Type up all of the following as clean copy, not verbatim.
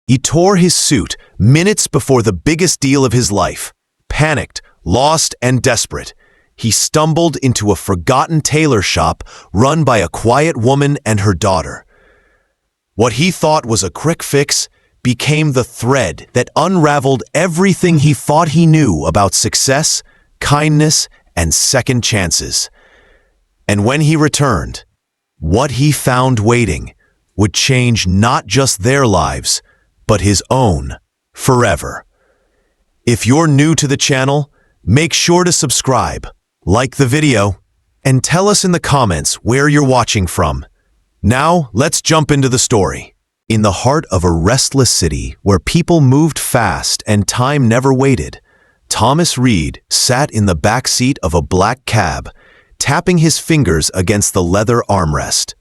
He tore his suit minutes before the biggest deal of his life. Panicked, lost, and desperate, he stumbled into a forgotten tailor shop run by a quiet woman and her daughter. What he thought was a quick fix became the thread that unraveled everything he thought he knew about success, kindness, and second chances. And when he returned, what he found waiting would change not just their lives, but his own, forever. If you're new to the channel, make sure to subscribe, like the video, and tell us in the comments where you're watching from. Now, let's jump into the story. In the heart of a restless city where people moved fast and time never waited, Thomas Reed sat in the back seat of a black cab, tapping his fingers against the leather armrest.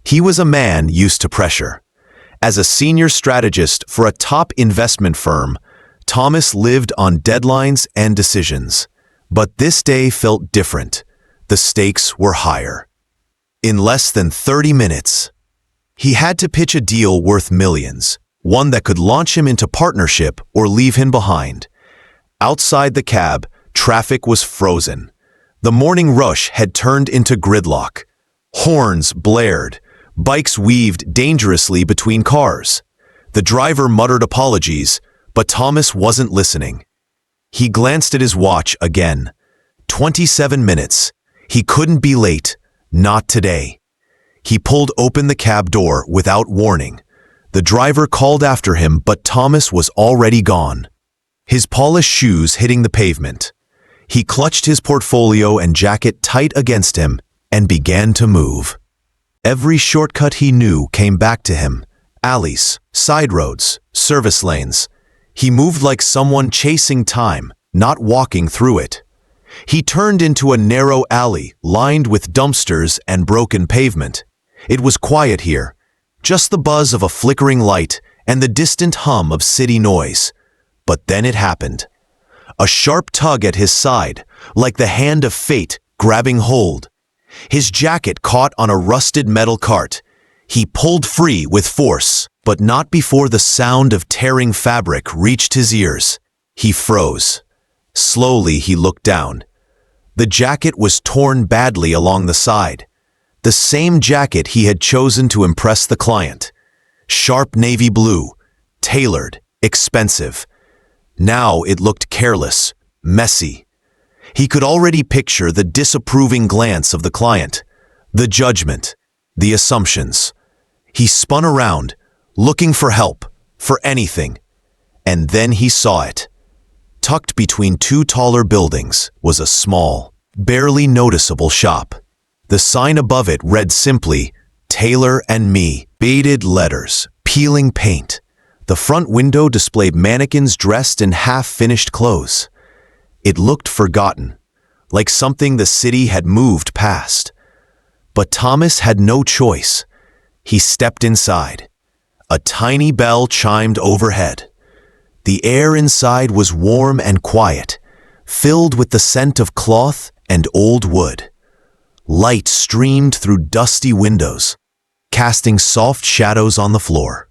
He was a man used to pressure. As a senior strategist for a top investment firm, Thomas lived on deadlines and decisions. But this day felt different. The stakes were higher. In less than 30 minutes, he had to pitch a deal worth millions, one that could launch him into partnership or leave him behind. Outside the cab, traffic was frozen. The morning rush had turned into gridlock. Horns blared. Bikes weaved dangerously between cars. The driver muttered apologies, but Thomas wasn't listening. He glanced at his watch again. 27 minutes. He couldn't be late. Not today. He pulled open the cab door without warning. The driver called after him, but Thomas was already gone. His polished shoes hitting the pavement. He clutched his portfolio and jacket tight against him and began to move. Every shortcut he knew came back to him. Alleys, side roads, service lanes. He moved like someone chasing time, not walking through it. He turned into a narrow alley lined with dumpsters and broken pavement. It was quiet here, just the buzz of a flickering light and the distant hum of city noise. But then it happened. A sharp tug at his side, like the hand of fate grabbing hold. His jacket caught on a rusted metal cart. He pulled free with force, but not before the sound of tearing fabric reached his ears. He froze. Slowly he looked down. The jacket was torn badly along the side. The same jacket he had chosen to impress the client. Sharp navy blue, tailored, expensive. Now it looked careless, messy. He could already picture the disapproving glance of the client, the judgment, the assumptions. He spun around, looking for help, for anything. And then he saw it. Tucked between two taller buildings was a small, barely noticeable shop. The sign above it read simply, "Tailor and Me," faded letters, peeling paint. The front window displayed mannequins dressed in half-finished clothes. It looked forgotten, like something the city had moved past. But Thomas had no choice. He stepped inside. A tiny bell chimed overhead. The air inside was warm and quiet, filled with the scent of cloth and old wood. Light streamed through dusty windows, casting soft shadows on the floor.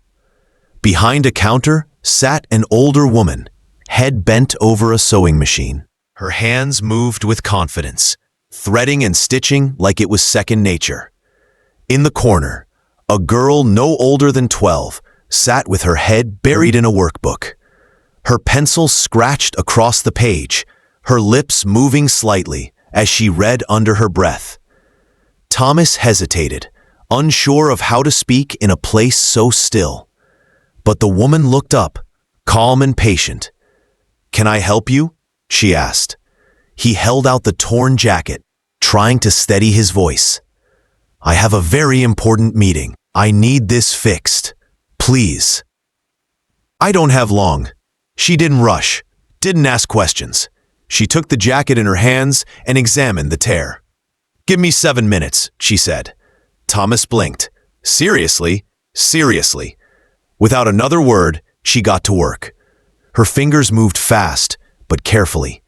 Behind a counter sat an older woman, head bent over a sewing machine. Her hands moved with confidence, threading and stitching like it was second nature. In the corner, a girl no older than 12 sat with her head buried in a workbook. Her pencil scratched across the page, her lips moving slightly as she read under her breath. Thomas hesitated, unsure of how to speak in a place so still. But the woman looked up, calm and patient. "Can I help you?" she asked. He held out the torn jacket, trying to steady his voice. "I have a very important meeting. I need this fixed. Please." "I don't have long." She didn't rush, didn't ask questions. She took the jacket in her hands and examined the tear. "Give me 7 minutes," she said. Thomas blinked. "Seriously? Seriously?" Without another word, she got to work. Her fingers moved fast, but carefully.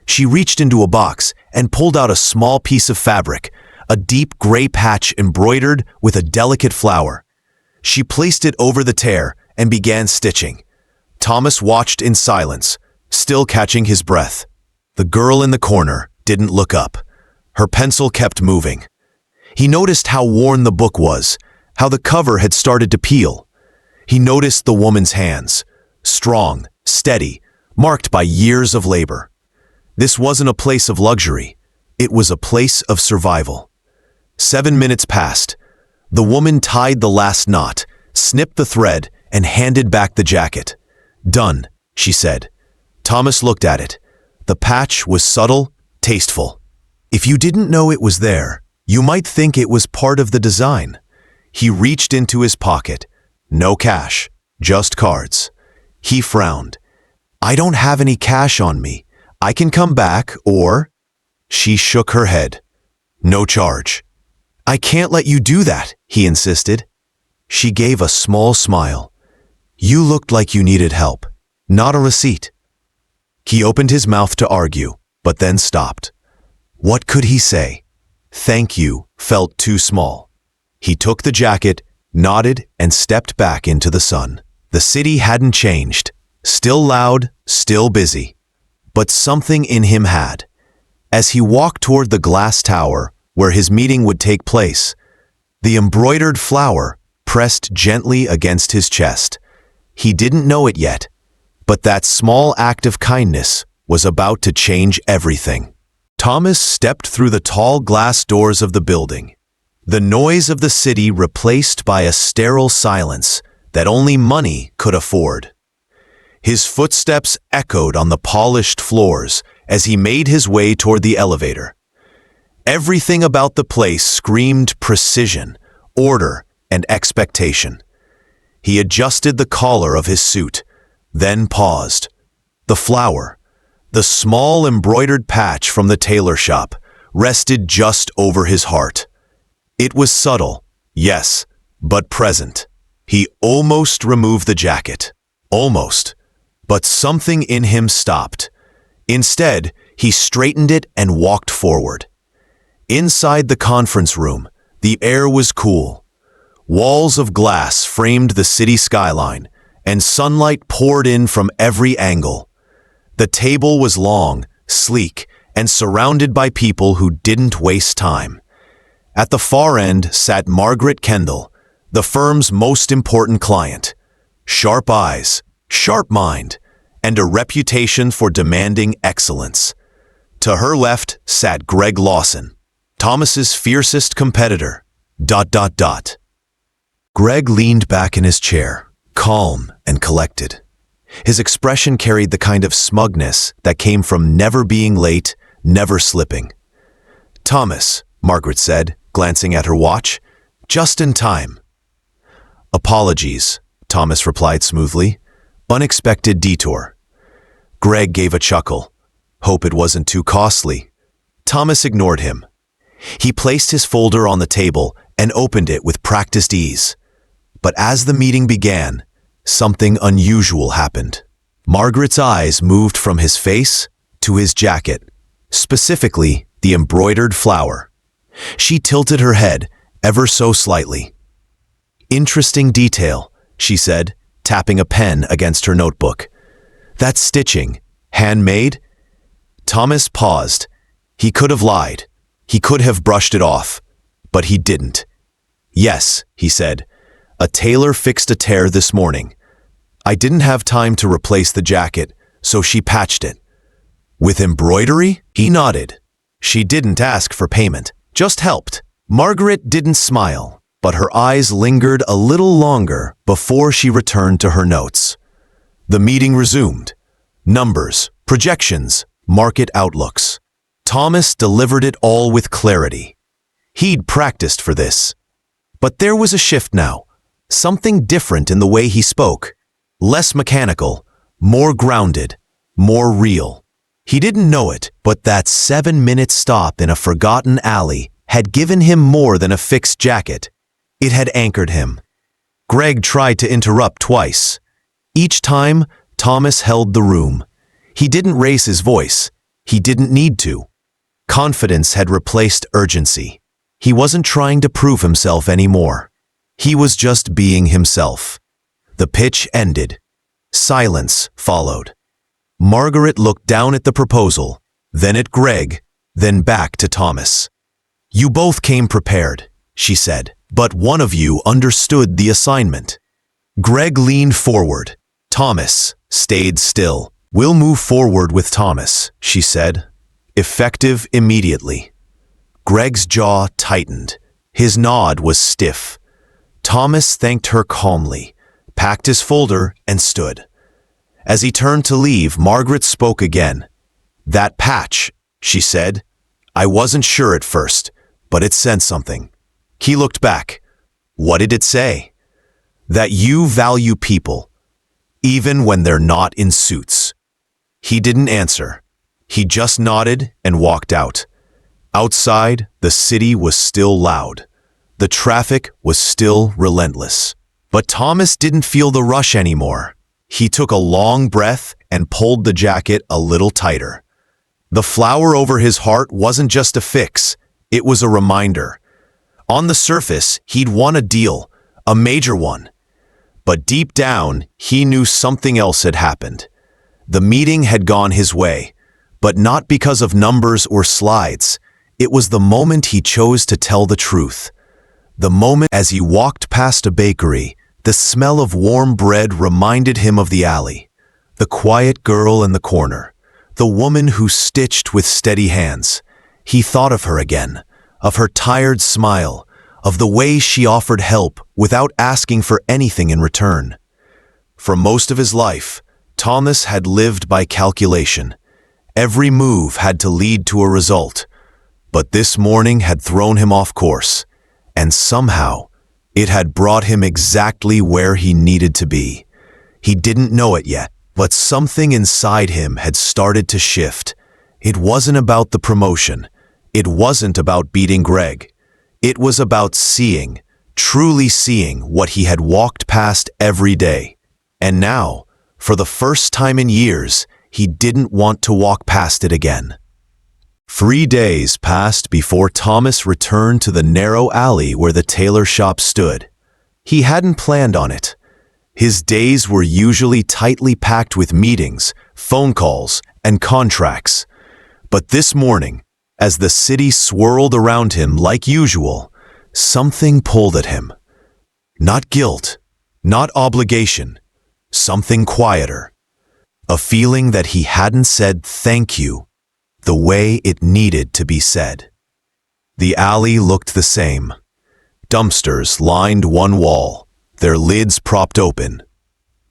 She reached into a box and pulled out a small piece of fabric, a deep gray patch embroidered with a delicate flower. She placed it over the tear and began stitching. Thomas watched in silence, still catching his breath. The girl in the corner didn't look up. Her pencil kept moving. He noticed how worn the book was, how the cover had started to peel. He noticed the woman's hands, strong, steady, marked by years of labor. This wasn't a place of luxury. It was a place of survival. 7 minutes passed. The woman tied the last knot, snipped the thread, and handed back the jacket. "Done," she said. Thomas looked at it. The patch was subtle, tasteful. If you didn't know it was there, you might think it was part of the design. He reached into his pocket. No cash, just cards. He frowned. "I don't have any cash on me. I can come back, or—" She shook her head. "No charge." "I can't let you do that," he insisted. She gave a small smile. "You looked like you needed help, not a receipt." He opened his mouth to argue, but then stopped. What could he say? "Thank you" felt too small. He took the jacket, nodded, and stepped back into the sun. The city hadn't changed. Still loud, still busy. But something in him had. As he walked toward the glass tower, where his meeting would take place, the embroidered flower pressed gently against his chest. He didn't know it yet, but that small act of kindness was about to change everything. Thomas stepped through the tall glass doors of the building, the noise of the city replaced by a sterile silence that only money could afford. His footsteps echoed on the polished floors as he made his way toward the elevator. Everything about the place screamed precision, order, and expectation. He adjusted the collar of his suit, then paused. The flower, the small embroidered patch from the tailor shop, rested just over his heart. It was subtle, yes, but present. He almost removed the jacket. Almost. But something in him stopped. Instead, he straightened it and walked forward. Inside the conference room, the air was cool. Walls of glass framed the city skyline, and sunlight poured in from every angle. The table was long, sleek, and surrounded by people who didn't waste time. At the far end sat Margaret Kendall, the firm's most important client. Sharp eyes, sharp mind, and a reputation for demanding excellence. To her left sat Greg Lawson, Thomas's fiercest competitor. ... Greg leaned back in his chair, calm and collected. His expression carried the kind of smugness that came from never being late, never slipping. "Thomas," Margaret said, glancing at her watch, "just in time." "Apologies," Thomas replied smoothly. "Unexpected detour." Greg gave a chuckle. "Hope it wasn't too costly." Thomas ignored him. He placed his folder on the table and opened it with practiced ease. But as the meeting began, something unusual happened. Margaret's eyes moved from his face to his jacket, specifically the embroidered flower. She tilted her head ever so slightly. "Interesting detail," she said, tapping a pen against her notebook. "That stitching, handmade?" Thomas paused. He could have lied. He could have brushed it off, but he didn't. "Yes," he said. "A tailor fixed a tear this morning. I didn't have time to replace the jacket, so she patched it." "With embroidery?" He nodded. She didn't ask for payment, just helped. Margaret didn't smile, but her eyes lingered a little longer before she returned to her notes. The meeting resumed. Numbers, projections, market outlooks. Thomas delivered it all with clarity. He'd practiced for this. But there was a shift now. Something different in the way he spoke. Less mechanical, more grounded, more real. He didn't know it, but that 7-minute stop in a forgotten alley had given him more than a fixed jacket. It had anchored him. Greg tried to interrupt twice. Each time, Thomas held the room. He didn't raise his voice. He didn't need to. Confidence had replaced urgency. He wasn't trying to prove himself anymore. He was just being himself. The pitch ended. Silence followed. Margaret looked down at the proposal, then at Greg, then back to Thomas. "You both came prepared," she said, "but one of you understood the assignment." Greg leaned forward. Thomas stayed still. "We'll move forward with Thomas," she said. "Effective immediately." Greg's jaw tightened. His nod was stiff. Thomas thanked her calmly, packed his folder, and stood. As he turned to leave, Margaret spoke again. "That patch," she said. "I wasn't sure at first, but it sent something." He looked back. "What did it say?" "That you value people, even when they're not in suits." He didn't answer. He just nodded and walked out. Outside, the city was still loud. The traffic was still relentless. But Thomas didn't feel the rush anymore. He took a long breath and pulled the jacket a little tighter. The flower over his heart wasn't just a fix, it was a reminder. On the surface, he'd won a deal, a major one. But deep down, he knew something else had happened. The meeting had gone his way, but not because of numbers or slides. It was the moment he chose to tell the truth. The moment as he walked past a bakery, the smell of warm bread reminded him of the alley, the quiet girl in the corner, the woman who stitched with steady hands. He thought of her again, of her tired smile, of the way she offered help without asking for anything in return. For most of his life, Thomas had lived by calculation. Every move had to lead to a result. But this morning had thrown him off course, and somehow it had brought him exactly where he needed to be. He didn't know it yet, but something inside him had started to shift. It wasn't about the promotion. It wasn't about beating Greg. It was about seeing, truly seeing what he had walked past every day. And now, for the first time in years, he didn't want to walk past it again. 3 days passed before Thomas returned to the narrow alley where the tailor shop stood. He hadn't planned on it. His days were usually tightly packed with meetings, phone calls, and contracts. But this morning, as the city swirled around him like usual, something pulled at him. Not guilt, not obligation, something quieter. A feeling that he hadn't said thank you the way it needed to be said. The alley looked the same. Dumpsters lined one wall, their lids propped open.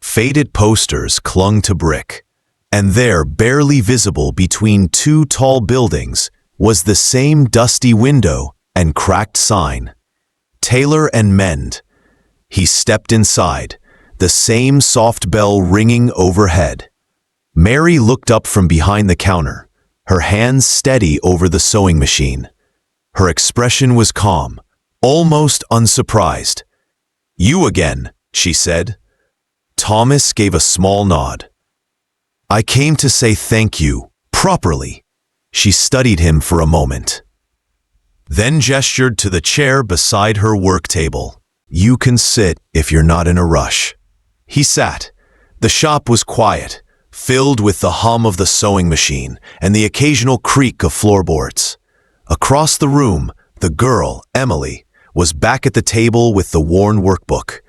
Faded posters clung to brick, and there, barely visible between two tall buildings, was the same dusty window and cracked sign. Tailor and Mend. He stepped inside, the same soft bell ringing overhead. Mary looked up from behind the counter, her hands steady over the sewing machine. Her expression was calm, almost unsurprised. "You again," she said. Thomas gave a small nod. "I came to say thank you, properly." She studied him for a moment, then gestured to the chair beside her work table. "You can sit if you're not in a rush." He sat. The shop was quiet, filled with the hum of the sewing machine and the occasional creak of floorboards. Across the room, the girl, Emily, was back at the table with the worn workbook.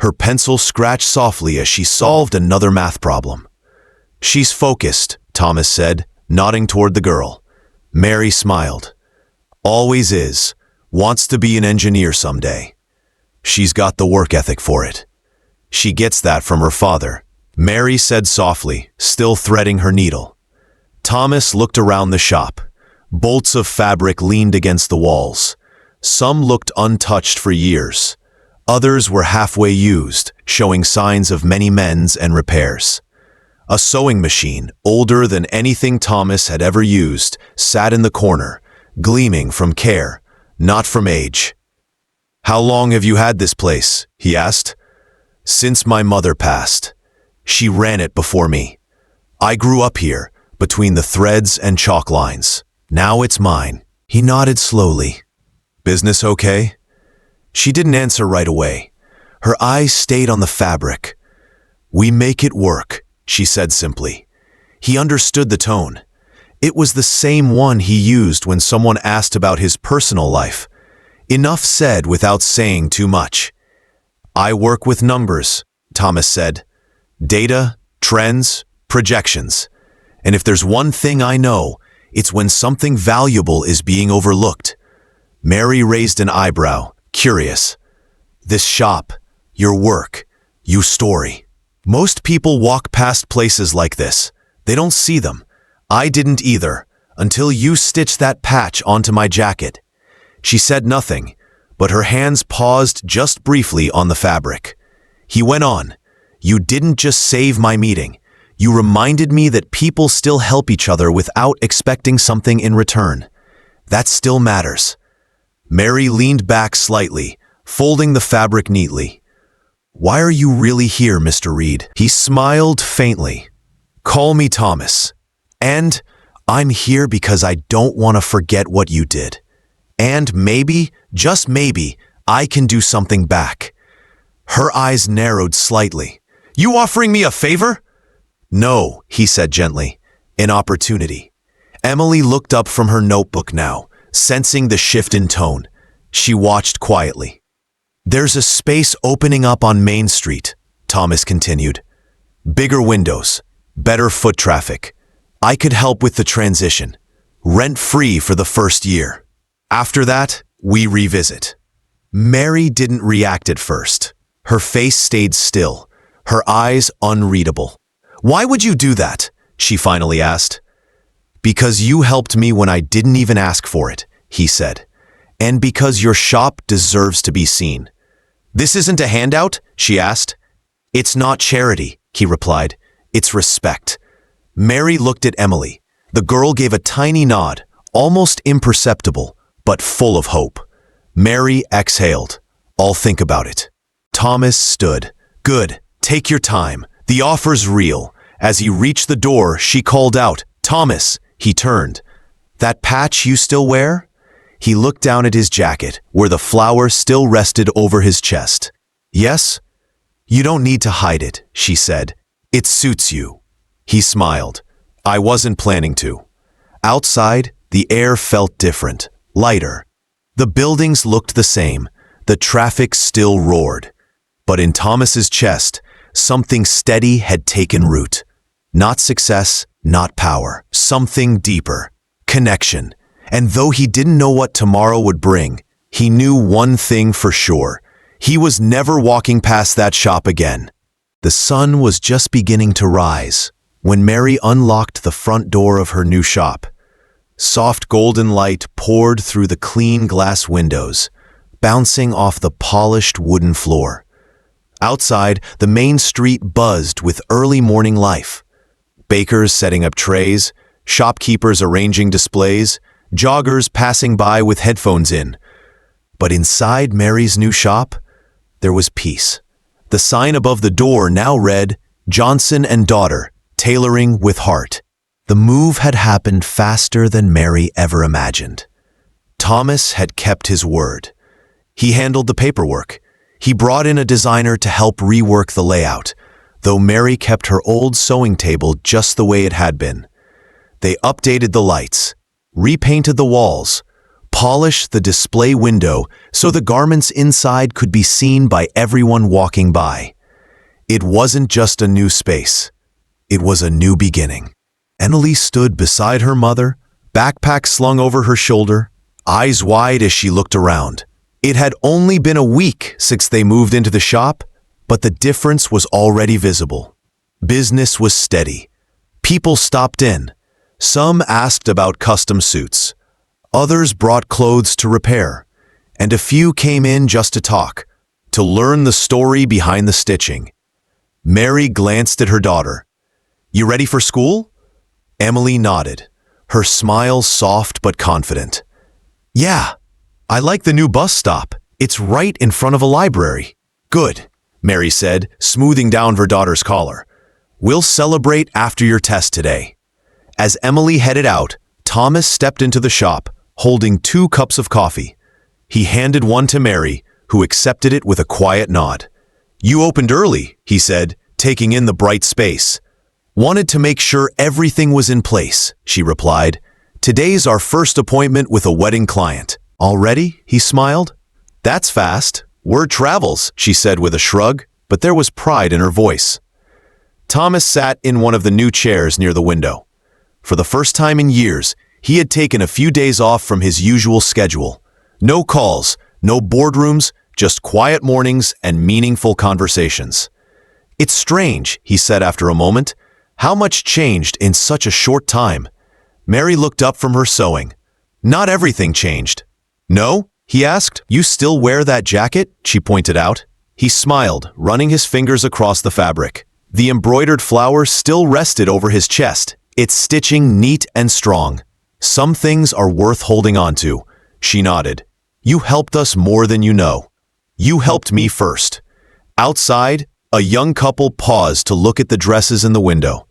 Her pencil scratched softly as she solved another math problem. "She's focused," Thomas said, nodding toward the girl. Mary smiled. "Always is. Wants to be an engineer someday. She's got the work ethic for it. She gets that from her father," Mary said softly, still threading her needle. Thomas looked around the shop. Bolts of fabric leaned against the walls. Some looked untouched for years. Others were halfway used, showing signs of many mends and repairs. A sewing machine, older than anything Thomas had ever used, sat in the corner, gleaming from care, not from age. "How long have you had this place?" he asked. "Since my mother passed. She ran it before me. I grew up here, between the threads and chalk lines. Now it's mine." He nodded slowly. "Business okay?" She didn't answer right away. Her eyes stayed on the fabric, We make it work, she said simply. He understood the tone. It was the same one he used when someone asked about his personal life. Enough said without saying too much. I work with numbers, Thomas said. Data, trends, projections. And if there's one thing I know, it's when something valuable is being overlooked. Mary raised an eyebrow, curious. This shop, your work, your story. Most people walk past places like this. They don't see them. I didn't either, until you stitched that patch onto my jacket. She said nothing, but her hands paused just briefly on the fabric. He went on. You didn't just save my meeting. You reminded me that people still help each other without expecting something in return. That still matters. Mary leaned back slightly, folding the fabric neatly. Why are you really here, Mr. Reed? He smiled faintly. Call me Thomas. And I'm here because I don't want to forget what you did. And maybe, just maybe, I can do something back. Her eyes narrowed slightly. You offering me a favor? No, he said gently. An opportunity. Emily looked up from her notebook now, sensing the shift in tone. She watched quietly. There's a space opening up on Main Street, Thomas continued. Bigger windows, better foot traffic. I could help with the transition. Rent-free for the first year. After that, we revisit. Mary didn't react at first. Her face stayed still, her eyes unreadable. Why would you do that? She finally asked. Because you helped me when I didn't even ask for it, he said. And because your shop deserves to be seen. This isn't a handout? She asked. It's not charity, he replied. It's respect. Mary looked at Emily. The girl gave a tiny nod, almost imperceptible, but full of hope. Mary exhaled. I'll think about it. Thomas stood. Good. Take your time. The offer's real. As he reached the door, she called out, Thomas. He turned. That patch you still wear? He looked down at his jacket, where the flower still rested over his chest. Yes? You don't need to hide it, she said. It suits you. He smiled. I wasn't planning to. Outside, the air felt different, lighter. The buildings looked the same. The traffic still roared. But in Thomas's chest, something steady had taken root. Not success, not power. Something deeper. Connection. And though he didn't know what tomorrow would bring, he knew one thing for sure. He was never walking past that shop again. The sun was just beginning to rise when Mary unlocked the front door of her new shop. Soft golden light poured through the clean glass windows, bouncing off the polished wooden floor. Outside, the main street buzzed with early morning life. Bakers setting up trays, shopkeepers arranging displays, joggers passing by with headphones in. But inside Mary's new shop, there was peace. The sign above the door now read, Johnson and Daughter, Tailoring with Heart. The move had happened faster than Mary ever imagined. Thomas had kept his word. He handled the paperwork. He brought in a designer to help rework the layout, though Mary kept her old sewing table just the way it had been. They updated the lights, repainted the walls, polished the display window so the garments inside could be seen by everyone walking by. It wasn't just a new space. It was a new beginning. Emily stood beside her mother, backpack slung over her shoulder, eyes wide as she looked around. It had only been a week since they moved into the shop, but the difference was already visible. Business was steady. People stopped in. Some asked about custom suits. Others brought clothes to repair. And a few came in just to talk, to learn the story behind the stitching. Mary glanced at her daughter. You ready for school? Emily nodded, her smile soft but confident. Yeah, I like the new bus stop. It's right in front of a library. Good, Mary said, smoothing down her daughter's collar. We'll celebrate after your test today. As Emily headed out, Thomas stepped into the shop, holding 2 cups of coffee. He handed one to Mary, who accepted it with a quiet nod. You opened early, he said. taking in the bright space. Wanted to make sure everything was in place, she replied. Today's our first appointment with a wedding client. Already? He smiled. That's fast. Word travels, she said with a shrug, but there was pride in her voice. Thomas sat in one of the new chairs near the window. For the first time in years, he had taken a few days off from his usual schedule. No calls, no boardrooms, just quiet mornings and meaningful conversations. It's strange, he said after a moment, how much changed in such a short time. Mary looked up from her sewing. Not everything changed. No? He asked. You still wear that jacket? She pointed out. He smiled, running his fingers across the fabric. The embroidered flower still rested over his chest, its stitching neat and strong. Some things are worth holding on to. She nodded. You helped us more than you know. You helped me first. Outside, a young couple paused to look at the dresses in the window.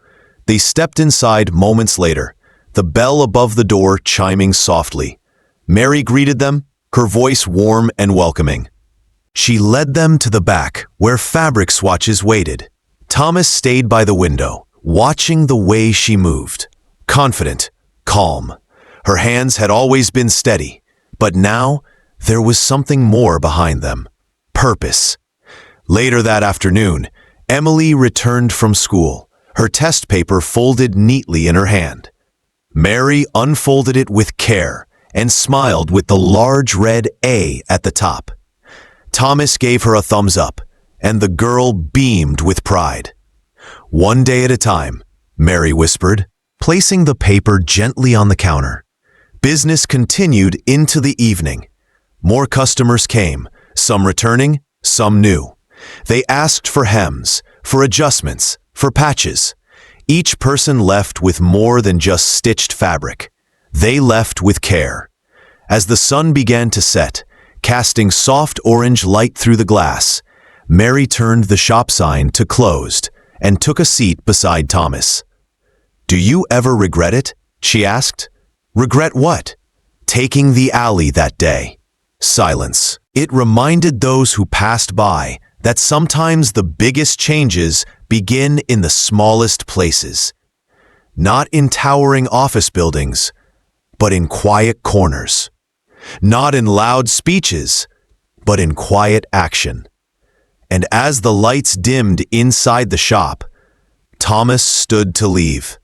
They stepped inside moments later, the bell above the door chiming softly. Mary greeted them, her voice warm and welcoming. She led them to the back, where fabric swatches waited. Thomas stayed by the window, watching the way she moved. Confident, calm. Her hands had always been steady, but now there was something more behind them. Purpose. Later that afternoon, Emily returned from school, her test paper folded neatly in her hand. Mary unfolded it with care and smiled with the large red A at the top. Thomas gave her a thumbs up, and the girl beamed with pride. One day at a time, Mary whispered, placing the paper gently on the counter. Business continued into the evening. More customers came, some returning, some new. They asked for hems, for adjustments, for patches. Each person left with more than just stitched fabric. They left with care. As the sun began to set, casting soft orange light through the glass, Mary turned the shop sign to closed and took a seat beside Thomas. Do you ever regret it? She asked. Regret what? Taking the alley that day. Silence. It reminded those who passed by that sometimes the biggest changes begin in the smallest places. Not in towering office buildings, but in quiet corners. Not in loud speeches, but in quiet action. And as the lights dimmed inside the shop, Thomas stood to leave.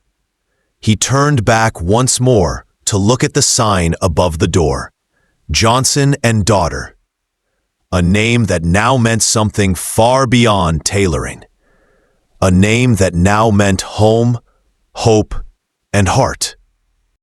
He turned back once more to look at the sign above the door. Johnson and Daughter. A name that now meant something far beyond tailoring. A name that now meant home, hope, and heart.